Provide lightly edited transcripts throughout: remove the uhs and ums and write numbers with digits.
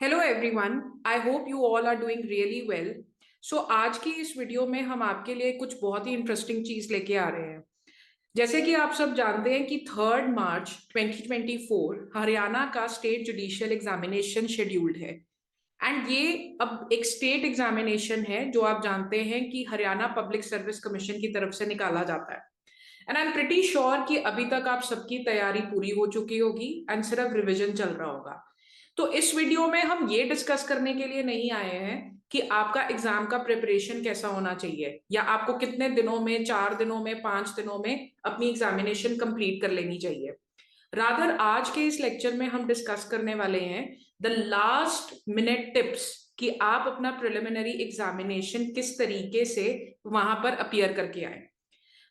Hello everyone, I hope you all are doing really well. So आज की इस video में हम आपके लिए कुछ बहुत ही इंटरेस्टिंग चीज लेके आ रहे हैं। जैसे कि आप सब जानते हैं कि 3 मार्च 2024 हरियाणा का स्टेट जुडिशियल एग्जामिनेशन शेड्यूल्ड है। एंड ये अब एक स्टेट एग्जामिनेशन है जो आप जानते हैं कि हरियाणा पब्लिक सर्विस कमीशन की तरफ से निकाला जाता है। And I am pretty sure कि अभी तक आप सबकी तैयारी पूरी हो चुकी होगी एंड सिर्फ रिविजन चल रहा होगा। तो इस वीडियो में हम ये डिस्कस करने के लिए नहीं आए हैं कि आपका एग्जाम का प्रिपरेशन कैसा होना चाहिए या आपको कितने दिनों में, 4 दिनों में, 5 दिनों में अपनी एग्जामिनेशन कंप्लीट कर लेनी चाहिए। रादर आज के इस लेक्चर में हम डिस्कस करने वाले हैं द लास्ट मिनट टिप्स कि आप अपना प्रिलिमिनरी एग्जामिनेशन किस तरीके से वहां पर अपीयर करके आए।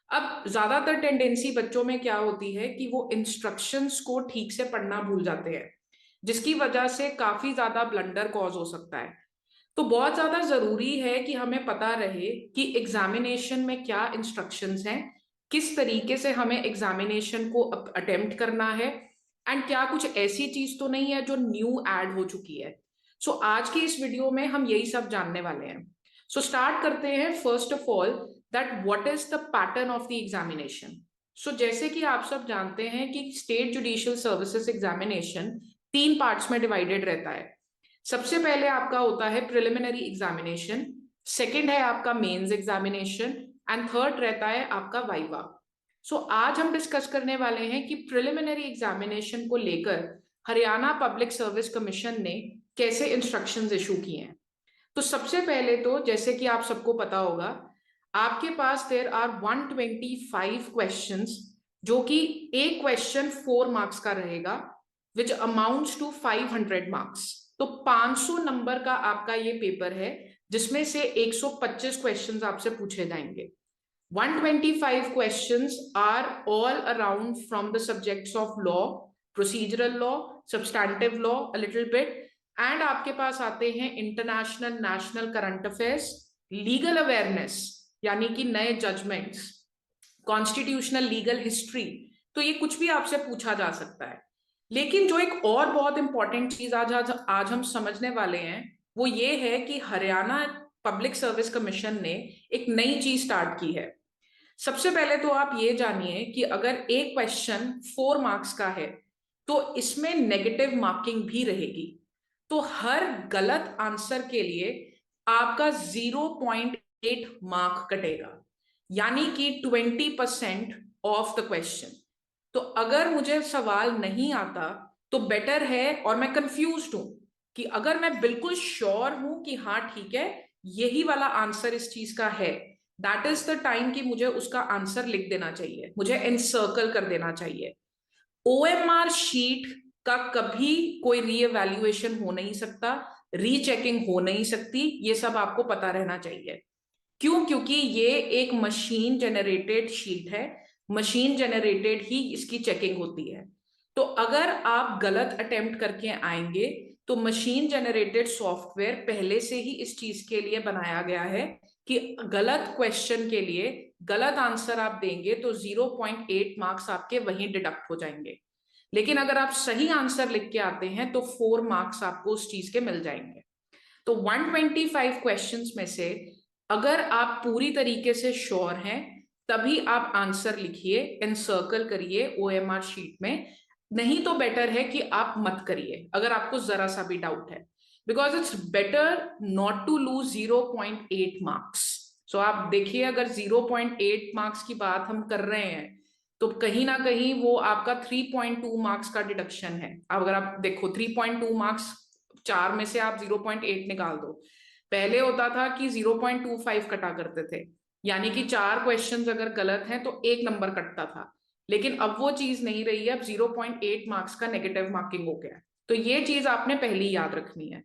अब ज्यादातर टेंडेंसी बच्चों में क्या होती है कि वो इंस्ट्रक्शंस को ठीक से पढ़ना भूल जाते हैं, जिसकी वजह से काफी ज्यादा ब्लंडर कॉज हो सकता है। तो बहुत ज्यादा जरूरी है कि हमें पता रहे कि एग्जामिनेशन में क्या इंस्ट्रक्शंस हैं, किस तरीके से हमें एग्जामिनेशन को अटेम्प्ट करना है, एंड क्या कुछ ऐसी चीज तो नहीं है जो न्यू ऐड हो चुकी है। सो आज की इस वीडियो में हम यही सब जानने वाले हैं। सो स्टार्ट करते हैं first of all that what is the pattern of the examination. So जैसे कि आप सब जानते हैं कि state judicial services examination 3 parts में डिवाइडेड रहता है। सबसे पहले आपका होता है प्रिलिमिनरी एग्जामिनेशन, सेकंड है आपका मेंस एग्जामिनेशन, एंड थर्ड रहता है आपका वाइवा। सो आज हम डिस्कस करने वाले हैं कि प्रिलिमिनरी एग्जामिनेशन को लेकर हरियाणा पब्लिक सर्विस कमीशन ने कैसे इंस्ट्रक्शंस इशू किए हैं। तो सबसे पहले तो जैसे कि आप सबको पता होगा, आपके पास देयर आर 125 क्वेश्चंस, जो कि एक क्वेश्चन 4 मार्क्स का रहेगा, विच अमाउंट्स टू 500 मार्क्स। तो 500 नंबर का आपका ये पेपर है, जिसमें से 125 क्वेश्चंस आपसे पूछे जाएंगे। 125 questions are all around from the subjects of law, procedural law, substantive law a little bit, and आपके पास आते हैं international national current affairs, legal awareness यानी कि नए जजमेंट्स, कॉन्स्टिट्यूशनल लीगल हिस्ट्री। तो ये कुछ भी आपसे पूछा जा सकता है। लेकिन जो एक और बहुत इंपॉर्टेंट चीज आज हम समझने वाले हैं वो ये है कि हरियाणा पब्लिक सर्विस कमीशन ने एक नई चीज स्टार्ट की है। सबसे पहले तो आप ये जानिए कि अगर एक क्वेश्चन 4 मार्क्स का है तो इसमें नेगेटिव मार्किंग भी रहेगी। तो हर गलत आंसर के लिए आपका 0.8 मार्क कटेगा, यानी कि 20% ऑफ द क्वेश्चन। तो अगर मुझे सवाल नहीं आता तो बेटर है, और मैं कंफ्यूज हूं कि अगर मैं बिल्कुल श्योर हूं कि हाँ ठीक है यही वाला आंसर इस चीज का है, दैट इज द टाइम कि मुझे उसका आंसर लिख देना चाहिए, मुझे एनसर्कल कर देना चाहिए। ओएमआर शीट का कभी कोई रीएवैल्यूएशन हो नहीं सकता, रीचेकिंग हो नहीं सकती, ये सब आपको पता रहना चाहिए। क्यों? क्योंकि ये एक मशीन जनरेटेड शीट है, मशीन जनरेटेड ही इसकी चेकिंग होती है। तो अगर आप गलत अटेम्प्ट करके आएंगे तो मशीन जनरेटेड सॉफ्टवेयर पहले से ही इस चीज के लिए बनाया गया है कि गलत क्वेश्चन के लिए गलत आंसर आप देंगे तो 0.8 मार्क्स आपके वहीं डिडक्ट हो जाएंगे। लेकिन अगर आप सही आंसर लिख के आते हैं तो 4 मार्क्स आपको उस चीज के मिल जाएंगे। तो 125 क्वेश्चंस में से अगर आप पूरी तरीके से श्योर हैं तभी आप आंसर लिखिए, एनसर्कल करिए ओएमआर शीट में। नहीं तो बेटर है कि आप मत करिए अगर आपको जरा सा भी डाउट है, because it's better not to lose 0.8 marks. So आप देखिए, अगर 0.8 मार्क्स की बात हम कर रहे हैं तो कहीं ना कहीं वो आपका 3.2 मार्क्स का डिडक्शन है। अब अगर आप देखो 3.2 मार्क्स, 4 में से आप 0.8 निकाल दो। पहले होता था कि 0.25 कटा करते थे, यानी कि 4 क्वेश्चंस अगर गलत हैं तो 1 नंबर कटता था। लेकिन अब वो चीज नहीं रही है, अब 0.8 मार्क्स का नेगेटिव मार्किंग हो गया। तो ये चीज आपने पहली याद रखनी है।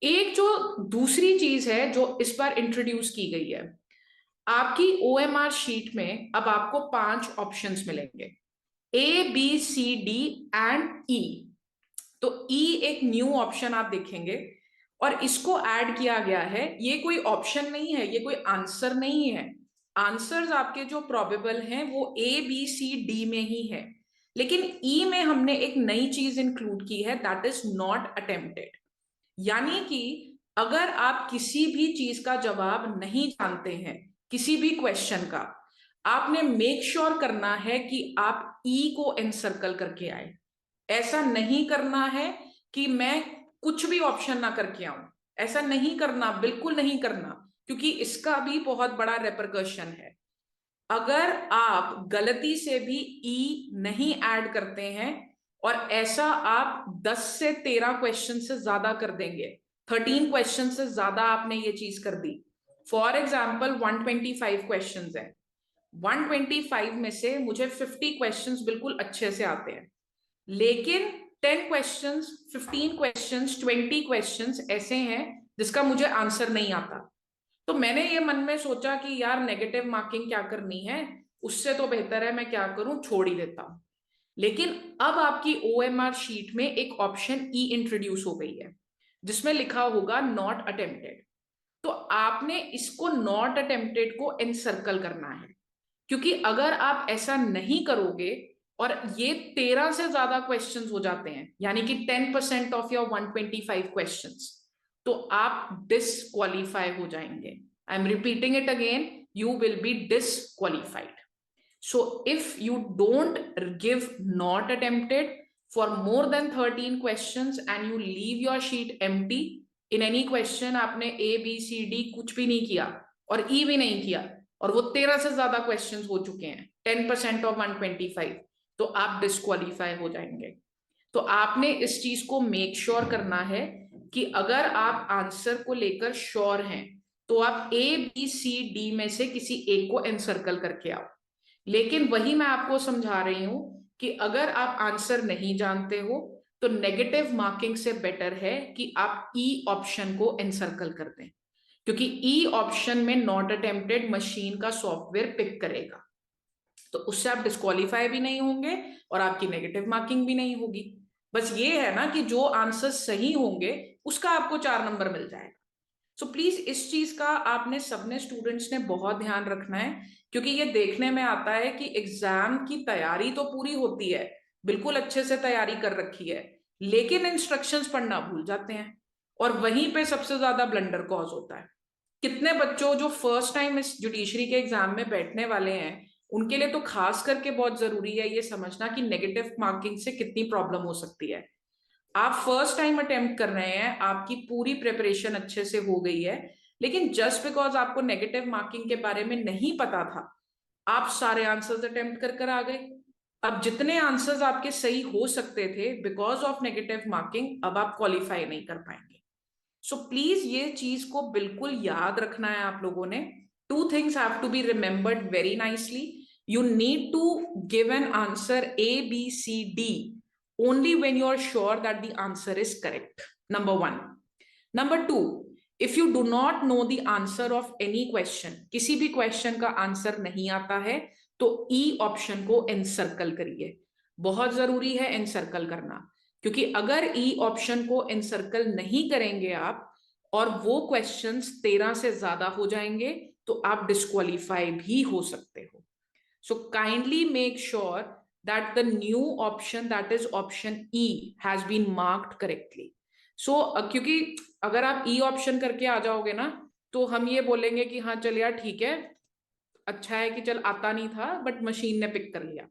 एक जो दूसरी चीज है जो इस बार इंट्रोड्यूस की गई है, आपकी ओएमआर शीट में अब आपको 5 ऑप्शंस मिलेंगे, A B C D and E. तो ई एक न्यू ऑप्शन आप देखेंगे और इसको ऐड किया गया है। ये कोई ऑप्शन नहीं है, ये कोई आंसर नहीं है। आंसर्स आपके जो प्रोबेबल हैं वो ए बी सी डी में ही है, लेकिन ई में हमने एक नई चीज इंक्लूड की है, दैट इज नॉट अटेम्प्टेड। यानी कि अगर आप किसी भी चीज का जवाब नहीं जानते हैं, किसी भी क्वेश्चन का, आपने मेक श्योर करना है कि आप ई को एनसर्कल करके आए। ऐसा नहीं करना है कि मैं कुछ भी ऑप्शन ना करके आऊं, ऐसा नहीं करना, बिल्कुल नहीं करना, क्योंकि इसका भी बहुत बड़ा रेपरकशन है। अगर आप गलती से भी ई नहीं ऐड करते हैं और ऐसा आप 10 से 13 क्वेश्चन से ज्यादा कर देंगे, 13 क्वेश्चन से ज्यादा आपने ये चीज कर दी, फॉर एग्जाम्पल 125 क्वेश्चन है, 125 में से मुझे 50 क्वेश्चंस बिल्कुल अच्छे से आते हैं, लेकिन 10 क्वेश्चंस, 15 क्वेश्चंस, 20 क्वेश्चंस ऐसे हैं जिसका मुझे आंसर नहीं आता। तो मैंने ये मन में सोचा कि यार नेगेटिव मार्किंग क्या करनी है, उससे तो बेहतर है मैं क्या करूं, छोड़ ही देता हूं। लेकिन अब आपकी ओएमआर शीट में एक ऑप्शन ई इंट्रोड्यूस हो गई है जिसमें लिखा होगा नॉट अटेम्प्टेड। तो आपने इसको नॉट अटेम्प्टेड को एनसर्कल करना है, क्योंकि अगर आप ऐसा नहीं करोगे और ये 13 से ज्यादा क्वेश्चंस हो जाते हैं, यानी कि 10% ऑफ योर 125 क्वेश्चंस, तो आप डिसक्वालीफाई हो जाएंगे। I am repeating it again, you will be disqualified. So if you don't give not attempted for more than 13 questions and you leave your sheet empty, in any question आपने A, B, C, D कुछ भी नहीं किया और E भी नहीं किया और वो 13 से ज्यादा क्वेश्चंस हो चुके हैं, 10% ऑफ 125, तो आप डिस्क्वालीफाई हो जाएंगे। तो आपने इस चीज को मेक श्योर करना है कि अगर आप आंसर को लेकर श्योर हैं तो आप ए बी सी डी में से किसी एक को एनसर्कल करके आओ। लेकिन वही मैं आपको समझा रही हूं कि अगर आप आंसर नहीं जानते हो तो नेगेटिव मार्किंग से बेटर है कि आप ई ऑप्शन को एनसर्कल कर दें, क्योंकि ई ऑप्शन में नॉट अटेम्प्टेड मशीन का सॉफ्टवेयर पिक करेगा, तो उससे आप डिस्क्वालीफाई भी नहीं होंगे और आपकी नेगेटिव मार्किंग भी नहीं होगी। बस ये है ना कि जो आंसर सही होंगे उसका आपको 4 नंबर मिल जाएगा। सो प्लीज इस चीज का आपने सबने स्टूडेंट्स ने बहुत ध्यान रखना है, क्योंकि ये देखने में आता है कि एग्जाम की तैयारी तो पूरी होती है, बिल्कुल अच्छे से तैयारी कर रखी है, लेकिन इंस्ट्रक्शंस पढ़ना भूल जाते हैं और वहीं पे सबसे ज्यादा ब्लंडर कॉज होता है। कितने बच्चों जो फर्स्ट टाइम इस जुडिशरी के एग्जाम में बैठने वाले हैं, उनके लिए तो खास करके बहुत जरूरी है ये समझना कि नेगेटिव मार्किंग से कितनी प्रॉब्लम हो सकती है। आप फर्स्ट टाइम अटेम्प्ट कर रहे हैं, आपकी पूरी प्रिपरेशन अच्छे से हो गई है, लेकिन जस्ट बिकॉज आपको नेगेटिव मार्किंग के बारे में नहीं पता था, आप सारे आंसर्स अटेम्प्ट कर आ गए। अब जितने आंसर्स आपके सही हो सकते थे बिकॉज ऑफ नेगेटिव मार्किंग, अब आप क्वालिफाई नहीं कर पाएंगे। सो प्लीज ये चीज को बिल्कुल याद रखना है आप लोगों ने। Two things have to be remembered very nicely. You need to give an answer A, B, C, D only when you are sure that the answer is correct. Number one. Number two, if you do not know the answer of any question, किसी भी question का answer नहीं आता है, तो E option को encircle करिए। बहुत जरूरी है एनसर्कल करना, क्योंकि अगर E ऑप्शन को एनसर्कल नहीं करेंगे आप और वो क्वेश्चंस 13 से ज्यादा हो जाएंगे, तो आप डिस्क्वालीफाई भी हो सकते हो। So kindly make sure that the new option, that is option E, has been marked correctly. So क्योंकि अगर आप E ऑप्शन करके आ जाओगे ना, तो हम ये बोलेंगे कि हाँ चल यार ठीक है, अच्छा है कि चल आता नहीं था बट मशीन ने पिक कर लिया।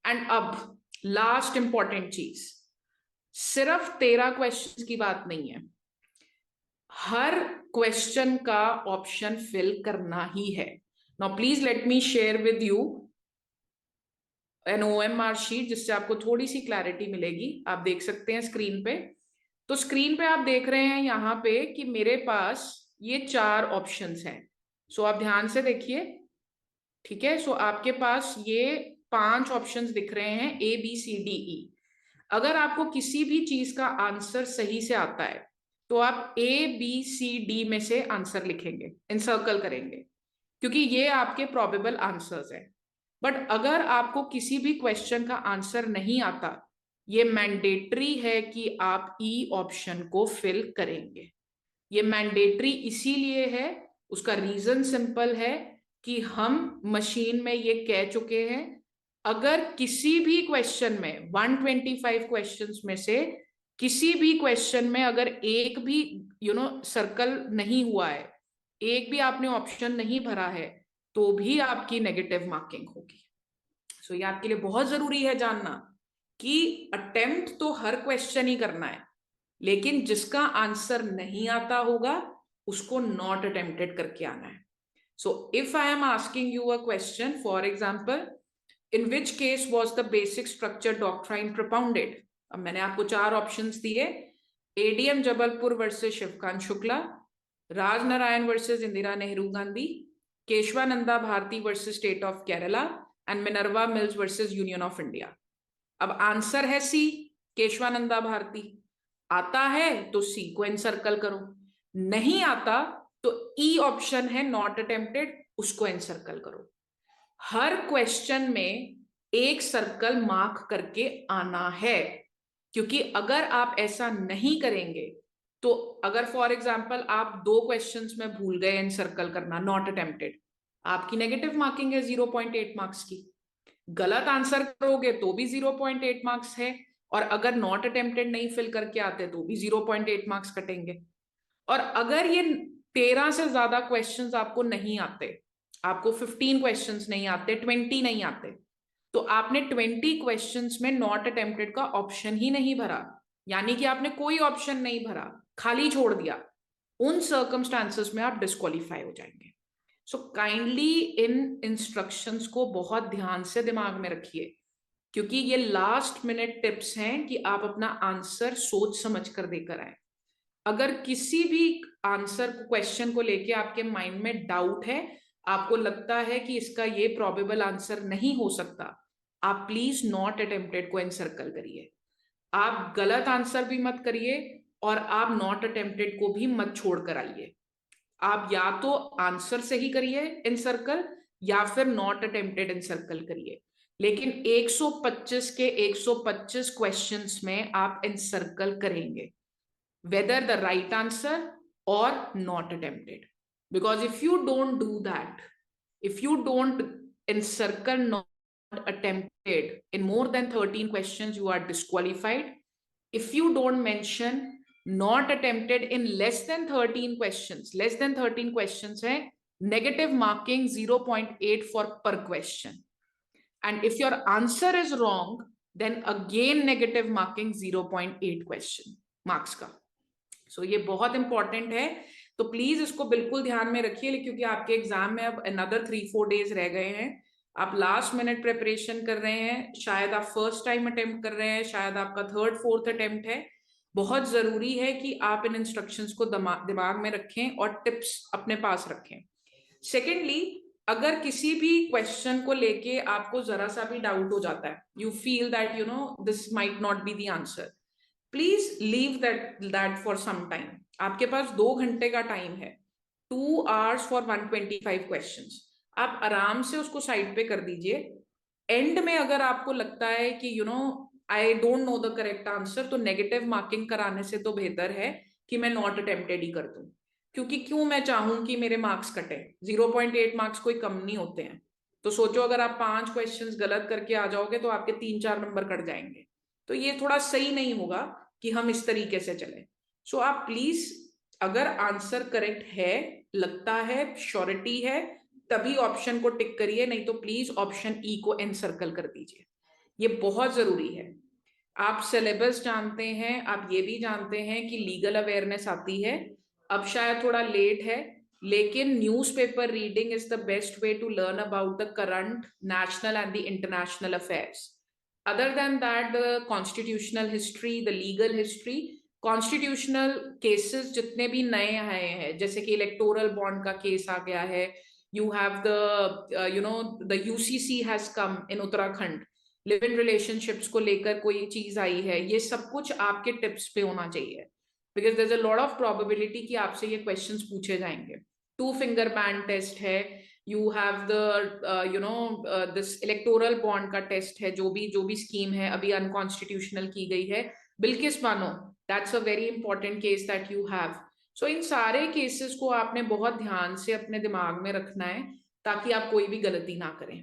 एंड अब लास्ट इंपॉर्टेंट चीज, सिर्फ 13 क्वेश्चन की बात नहीं है, हर क्वेश्चन का ऑप्शन फिल करना ही है। Now please let me share with you an OMR sheet जिससे आपको थोड़ी सी क्लैरिटी मिलेगी। आप देख सकते हैं स्क्रीन पे। तो स्क्रीन पे आप देख रहे हैं यहाँ पे कि मेरे पास ये 4 ऑप्शंस हैं। सो आप ध्यान से देखिए, ठीक है। सो आपके पास ये 5 ऑप्शंस दिख रहे हैं, A, B, C, D, E। अगर आपको किसी भी चीज का आंसर सही से आता है तो आप A, B, C, D में से आंसर लिखेंगे, एनसर्कल करेंगे, क्योंकि ये आपके प्रोबेबल आंसर्स हैं। बट अगर आपको किसी भी क्वेश्चन का आंसर नहीं आता, ये मैंडेटरी है कि आप ई ऑप्शन को फिल करेंगे। ये मैंडेटरी इसीलिए है, उसका रीजन सिंपल है कि हम मशीन में ये कह चुके हैं, अगर किसी भी क्वेश्चन में 125 क्वेश्चंस में से किसी भी क्वेश्चन में अगर एक भी सर्कल नहीं हुआ है, एक भी आपने ऑप्शन नहीं भरा है, तो भी आपकी नेगेटिव मार्किंग होगी। सो ये आपके लिए बहुत जरूरी है जानना कि अटेम्प्ट तो हर क्वेश्चन ही करना है, लेकिन जिसका आंसर नहीं आता होगा उसको नॉट अटेम्प्टेड करके आना है। So if I am asking you a question, for example, in which case was the basic structure doctrine propounded, अब मैंने आपको 4 ऑप्शंस दिए, ADM Jabalpur versus Shivkant Shukla, Rajnarayan versus Indira Nehru Gandhi, Keshavananda Bharati versus state of Kerala, and Minerva Mills versus union of India. अब answer है C, Kesavananda Bharti. आता है तो सी को एनसर्कल करो, नहीं आता तो ई ऑप्शन है नॉट अटेम्प्टेड, उसको एनसर्कल करो। हर क्वेश्चन में एक सर्कल मार्क करके आना है, क्योंकि अगर आप ऐसा नहीं करेंगे तो अगर फॉर एग्जाम्पल आप 2 क्वेश्चंस में भूल गए एनसर्कल करना, नॉट अटेम्प्टेड, आपकी नेगेटिव मार्किंग है 0.8 मार्क्स की। गलत आंसर करोगे तो भी 0.8 मार्क्स है, और अगर नॉट अटेम्प्टेड नहीं फिल करके आते तो भी 0.8 मार्क्स कटेंगे। और अगर ये 13 से ज्यादा क्वेश्चंस आपको नहीं आते, आपको 15 क्वेश्चंस नहीं आते, 20 नहीं आते, तो आपने 20 क्वेश्चंस में नॉट अटेम्प्टेड का ऑप्शन ही नहीं भरा, यानी कि आपने कोई ऑप्शन नहीं भरा, खाली छोड़ दिया, उन सर्कमस्टांसेस में आप डिस्क्वालीफाई हो जाएंगे। सो काइंडली इन इंस्ट्रक्शंस को बहुत ध्यान से दिमाग में रखिए, क्योंकि ये लास्ट मिनट टिप्स हैं कि आप अपना आंसर सोच समझ कर देकर आए। अगर किसी भी आंसर क्वेश्चन को लेके आपके माइंड में डाउट है, आपको लगता है कि इसका ये प्रोबेबल आंसर नहीं हो सकता, आप प्लीज नॉट अटेम्प्टेड को एनसर्कल करिए। आप गलत आंसर भी मत करिए और आप नॉट अटेम्प्टेड को भी मत छोड़ कर आइए। आप या तो आंसर सही करिए एनसर्कल, या फिर नॉट अटेम्प्टेड एनसर्कल करिए, लेकिन 125 के 125 क्वेश्चंस में आप एनसर्कल करेंगे, whether the right answer or not attempted. Because if you don't do that, if you don't encircle not attempted in more than 13 questions, you are disqualified. If you don't mention not attempted in less than 13 questions, less than 13 questions hai, negative marking 0.8 for per question. And if your answer is wrong, then again negative marking 0.8 question marks का। सो ये बहुत important है, तो please इसको बिल्कुल ध्यान में रखिए, क्योंकि आपके एग्जाम में अब अनदर 3-4 डेज रह गए हैं। आप लास्ट मिनट प्रिपरेशन कर रहे हैं, शायद आप फर्स्ट टाइम अटेम्प्ट कर रहे हैं, शायद आपका 3rd 4th अटेम्प्ट है। बहुत जरूरी है कि आप इन इंस्ट्रक्शंस को दिमाग में रखें और टिप्स अपने पास रखें। सेकेंडली, अगर किसी भी क्वेश्चन को लेके आपको जरा सा भी डाउट हो जाता है, you feel that this might not be the answer, please leave that for some time. आपके पास 2 घंटे का टाइम है, 2 hours फॉर 125 क्वेश्चंस। आप आराम से उसको साइड पे कर दीजिए। एंड में अगर आपको लगता है कि I don't know the correct answer, तो नेगेटिव मार्किंग कराने से तो बेहतर है कि मैं नॉट अटेम्प्टेड ही कर दूं, क्योंकि क्यों मैं चाहूं कि मेरे मार्क्स कटे। 0.8 मार्क्स कोई कम नहीं होते हैं। तो सोचो अगर आप 5 क्वेश्चंस गलत करके आ जाओगे तो आपके 3-4 नंबर कट जाएंगे। तो ये थोड़ा सही नहीं होगा कि हम इस तरीके से चले। सो आप प्लीज, अगर आंसर करेक्ट है, लगता है, श्योरिटी है, तभी ऑप्शन को टिक करिए, नहीं तो प्लीज ऑप्शन ई को एनसर्कल कर दीजिए। ये बहुत जरूरी है। आप सिलेबस जानते हैं, आप ये भी जानते हैं कि लीगल अवेयरनेस आती है, अब शायद थोड़ा लेट है, लेकिन newspaper reading is the best way to learn about the current national and the international affairs. Other than that, the constitutional history, the legal history, constitutional cases जितने भी नए आए हैं, जैसे कि इलेक्टोरल बॉन्ड का केस आ गया है, you have the UCC has come in Uttarakhand, live in relationships को लेकर कोई चीज आई है, ये सब कुछ आपके टिप्स पे होना चाहिए, because there is a lot of probability कि आपसे ये क्वेश्चंस पूछे जाएंगे। 2 फिंगर बैंड टेस्ट है, you have the this electoral bond का टेस्ट है, जो भी स्कीम है अभी अनकॉन्स्टिट्यूशनल की गई है, Bilkis Bano, that's a very important case that you have. So इन सारे केसेस को आपने बहुत ध्यान से अपने दिमाग में रखना है, ताकि आप कोई भी गलती ना करें।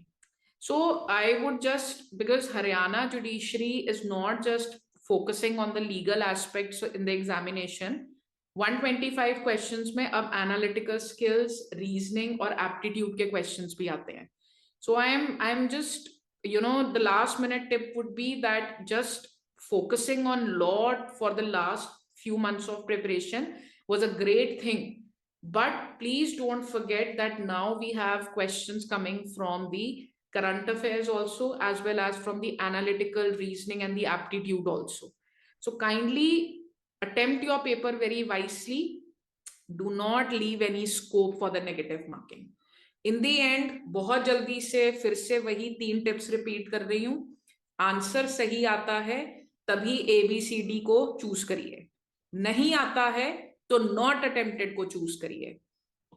So I would just, because Haryana judiciary is not just focusing on the legal aspects in the examination. 125 questions में अब एनालिटिकल स्किल्स, रीजनिंग और एप्टीट्यूड के क्वेश्चंस भी आते हैं. So I am just the last minute tip would be that just focusing on law for the last few months of preparation was a great thing, but please don't forget that now we have questions coming from the current affairs also, as well as from the analytical reasoning and the aptitude also. So kindly attempt your paper very wisely. Do not leave any scope for the negative marking. In the end, बहुत जल्दी से फिर से वही 3 tips repeat कर रही हूं. Answer सही आता है तभी ABCD को चूज करिए, नहीं आता है तो नॉट अटेम्प्टेड को चूज करिए,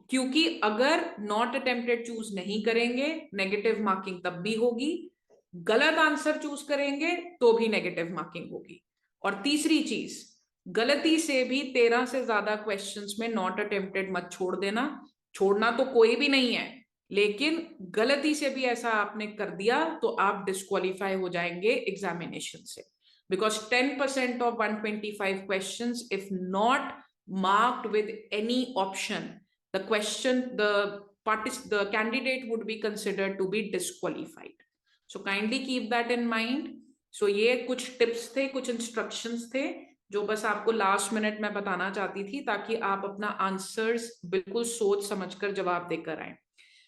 क्योंकि अगर नॉट अटेम्प्टेड चूज नहीं करेंगे नेगेटिव मार्किंग तब भी होगी, गलत आंसर चूज करेंगे तो भी नेगेटिव मार्किंग होगी. और तीसरी चीज, गलती से भी 13 से ज्यादा क्वेश्चंस में नॉट अटेम्प्टेड मत छोड़ देना. छोड़ना तो कोई भी नहीं है, लेकिन गलती से भी ऐसा आपने कर दिया तो आप डिस्क्वालीफाई हो जाएंगे एग्जामिनेशन से. Because 10% of 125 questions if not marked with any option, the candidate would be considered to be disqualified. So kindly keep that in mind. So ये कुछ टिप्स थे, कुछ इंस्ट्रक्शंस थे जो बस आपको लास्ट मिनट में बताना चाहती थी, ताकि आप अपना आंसर्स बिल्कुल सोच समझकर जवाब देकर आए.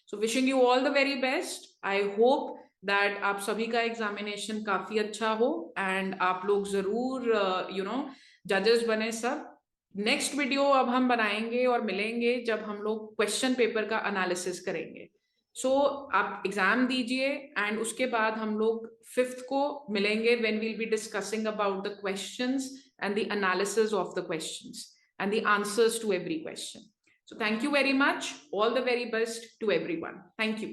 So wishing you all the very best. I hope that आप सभी का एग्जामिनेशन काफी अच्छा हो एंड आप लोग जरूर जजेस बने सब. नेक्स्ट वीडियो अब हम बनाएंगे और मिलेंगे जब हम लोग क्वेश्चन पेपर का एनालिसिस करेंगे. सो आप एग्जाम दीजिए एंड उसके बाद हम लोग 5th को मिलेंगे when we'll be discussing about the questions and the analysis of the questions and the answers to every question. So thank you very much. All the very best to everyone. Thank you.